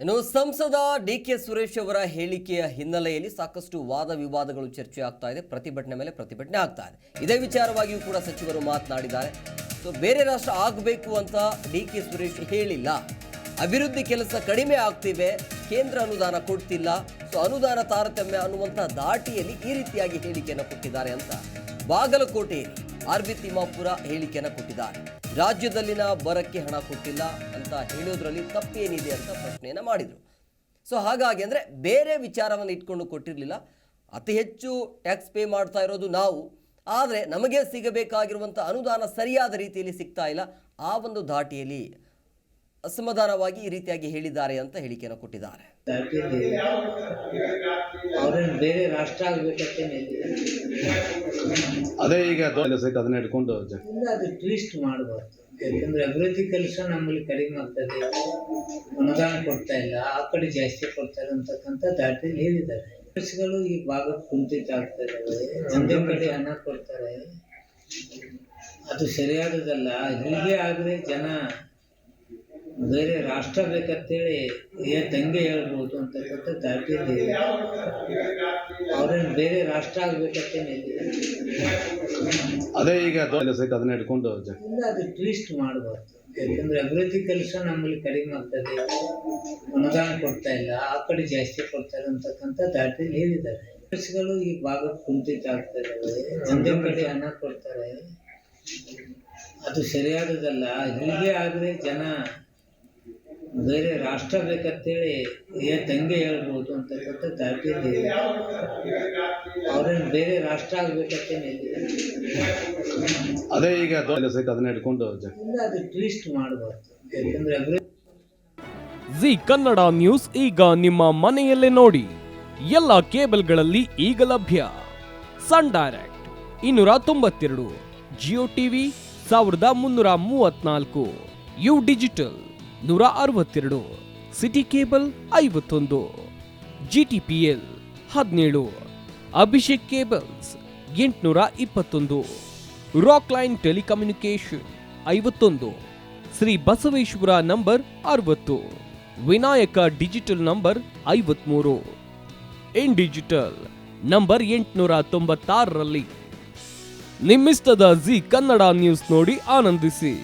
ಇನ್ನು ಸಂಸದ ಡಿಕೆ ಸುರೇಶ್ ಅವರ ಹೇಳಿಕೆಯ ಹಿನ್ನೆಲೆಯಲ್ಲಿ ಸಾಕಷ್ಟು ವಾದ ವಿವಾದಗಳು ಚರ್ಚೆ ಆಗ್ತಾ ಇದೆ. ಪ್ರತಿಭಟನೆ ಮೇಲೆ ಪ್ರತಿಭಟನೆ ಆಗ್ತಾ ಇದೆ. ಇದೇ ವಿಚಾರವಾಗಿಯೂ ಕೂಡ ಸಚಿವರು ಮಾತನಾಡಿದ್ದಾರೆ. ಸೊ ಬೇರೆ ರಾಷ್ಟ್ರ ಆಗಬೇಕು ಅಂತ ಡಿಕೆ ಸುರೇಶ್ ಹೇಳಿಲ್ಲ. ಅಭಿವೃದ್ಧಿ ಕೆಲಸ ಕಡಿಮೆ ಆಗ್ತಿವೆ, ಕೇಂದ್ರ ಅನುದಾನ ಕೊಡ್ತಿಲ್ಲ, ಸೊ ಅನುದಾನ ತಾರತಮ್ಯ ಅನ್ನುವಂಥ ದಾಟಿಯಲ್ಲಿ ಈ ರೀತಿಯಾಗಿ ಹೇಳಿಕೆಯನ್ನು ಕೊಟ್ಟಿದ್ದಾರೆ ಅಂತ ಬಾಗಲಕೋಟೆ ಆರ್ಬಿ ತಿಮ್ಮಾಪುರ ಹೇಳಿಕೆಯನ್ನು ಕೊಟ್ಟಿದ್ದಾರೆ. ರಾಜ್ಯದಲ್ಲಿನ ಬರಕ್ಕೆ ಹಣ ಕೊಟ್ಟಿಲ್ಲ ಅಂತ ಹೇಳೋದ್ರಲ್ಲಿ ತಪ್ಪೇನಿದೆ ಅಂತ ಪ್ರಶ್ನೆಯನ್ನು ಮಾಡಿದರು. ಸೊ ಹಾಗಾಗಿ ಅಂದರೆ ಬೇರೆ ವಿಚಾರವನ್ನು ಇಟ್ಕೊಂಡು ಕೊಟ್ಟಿರಲಿಲ್ಲ. ಅತಿ ಹೆಚ್ಚು ಟ್ಯಾಕ್ಸ್ ಪೇ ಮಾಡ್ತಾ ಇರೋದು ನಾವು, ಆದರೆ ನಮಗೆ ಸಿಗಬೇಕಾಗಿರುವಂಥ ಅನುದಾನ ಸರಿಯಾದ ರೀತಿಯಲ್ಲಿ ಸಿಗ್ತಾ ಇಲ್ಲ. ಆ ಒಂದು ಧಾಟಿಯಲ್ಲಿ ಅಸಮಾಧಾನವಾಗಿ ಈ ರೀತಿಯಾಗಿ ಹೇಳಿದ್ದಾರೆ ಅಂತ ಹೇಳಿಕೆಯನ್ನು ಕೊಟ್ಟಿದ್ದಾರೆ. ಬೇರೆ ರಾಷ್ಟ್ರ ಆಗಬೇಕಂತೇನೆ ಅದೇ ಈಗ ಅದನ್ನ ಇಟ್ಕೊಂಡು ಅದು ಟ್ವಿಸ್ಟ್ ಮಾಡಬಾರ್ದು. ಯಾಕಂದ್ರೆ ಅಭಿವೃದ್ಧಿ ಕೆಲಸ ನಮ್ಮಲ್ಲಿ ಕಡಿಮೆ ಆಗ್ತದೆ, ಅನುದಾನ ಕೊಡ್ತಾ ಇಲ್ಲ, ಆ ಕಡೆ ಜಾಸ್ತಿ ಕೊಡ್ತಾರೆ ಅಂತಕ್ಕಂಥ ದಾಟಿಯಲ್ಲಿ ಹೇಳಿದ್ದಾರೆ. ಕೆಲಸಗಳು ಈ ಭಾಗಕ್ಕೆ ಕುಂಠಿತ ಆಗ್ತಾ ಇದ್ದಾವೆ, ಒಂದೇ ಕಡೆ ಹಣ ಕೊಡ್ತಾರೆ, ಅದು ಸರಿಯಾದದಲ್ಲ. ಹೀಗೆ ಆದರೆ ಜನ ಬೇರೆ ರಾಷ್ಟ್ರ ಬೇಕಂತೇಳಿ ತಂಗೆ ಹೇಳ್ಬೋದು ಅಂತಕ್ಕಂಥ ದಾಟಿಯಲ್ಲಿ ಅವ್ರೇನು ಬೇರೆ ರಾಷ್ಟ್ರ ಆಗ್ಬೇಕಂತೇನೆ ಅದೇ ಈಗ ಅದನ್ನ ಇಟ್ಕೊಂಡು ಅದು ಟ್ವಿಸ್ಟ್ ಮಾಡಬಾರ್ದು. ಯಾಕಂದ್ರೆ ಅಭಿವೃದ್ಧಿ ಕೆಲಸ ನಮ್ಮಲ್ಲಿ ಕಡಿಮೆ ಆಗ್ತದೆ, ಅನುದಾನ ಕೊಡ್ತಾ ಇಲ್ಲ, ಆ ಕಡೆ ಜಾಸ್ತಿ ಕೊಡ್ತಾರೆ ಅಂತಕ್ಕಂಥ ದಾಟಿಯಲ್ಲಿ ಹೇಳಿದ್ದಾರೆ. ಕೆಲಸಗಳು ಈ ಭಾಗಕ್ಕೆ ಕುಂಠಿತ ಆಗ್ತಾ ಇದ್ದಾವೆ, ಒಂದೇ ಕಡೆ ಹಣ ಕೊಡ್ತಾರೆ, ಅದು ಸರಿಯಾದದಲ್ಲ. ಹೀಗೆ ಆದರೆ ಜನ ಬೇರೆ ರಾಷ್ಟ್ರ ಬೇಕಂತೇಳಿ ತಂಗೆ ಹೇಳ್ಬೋದು ಅಂತಕ್ಕಂಥ ದಾಟಿಯಲ್ಲಿ ಅವ್ರೇನು ಬೇರೆ ರಾಷ್ಟ್ರ ಆಗ್ಬೇಕಂತೇನೆ ಅದೇ ಈಗ ಅದನ್ನ ಇಟ್ಕೊಂಡು ಅದು ಟ್ವಿಸ್ಟ್ ಮಾಡಬಾರ್ದು. ಯಾಕಂದ್ರೆ ಜಿ ಕನ್ನಡ ನ್ಯೂಸ್ ಈಗ ನಿಮ್ಮ ಮನೆಯಲ್ಲೇ ನೋಡಿ. ಎಲ್ಲ ಕೇಬಲ್ಗಳಲ್ಲಿ ಈಗ ಲಭ್ಯ. Sun Direct 292, Jio TV 1334, U digital 162, city cable 51, GTPL 17, Abhishek cables 821, Rockline telecommunication 51, Shri Basaveshwara number 60, Vinayaka digital number 53, in digital number 896ರಲ್ಲಿ. ನಿಮ್ಮಿಸ್ತದ ಜಿ ಕನ್ನಡ ನ್ಯೂಸ್ ನೋಡಿ ಆನಂದಿಸಿ.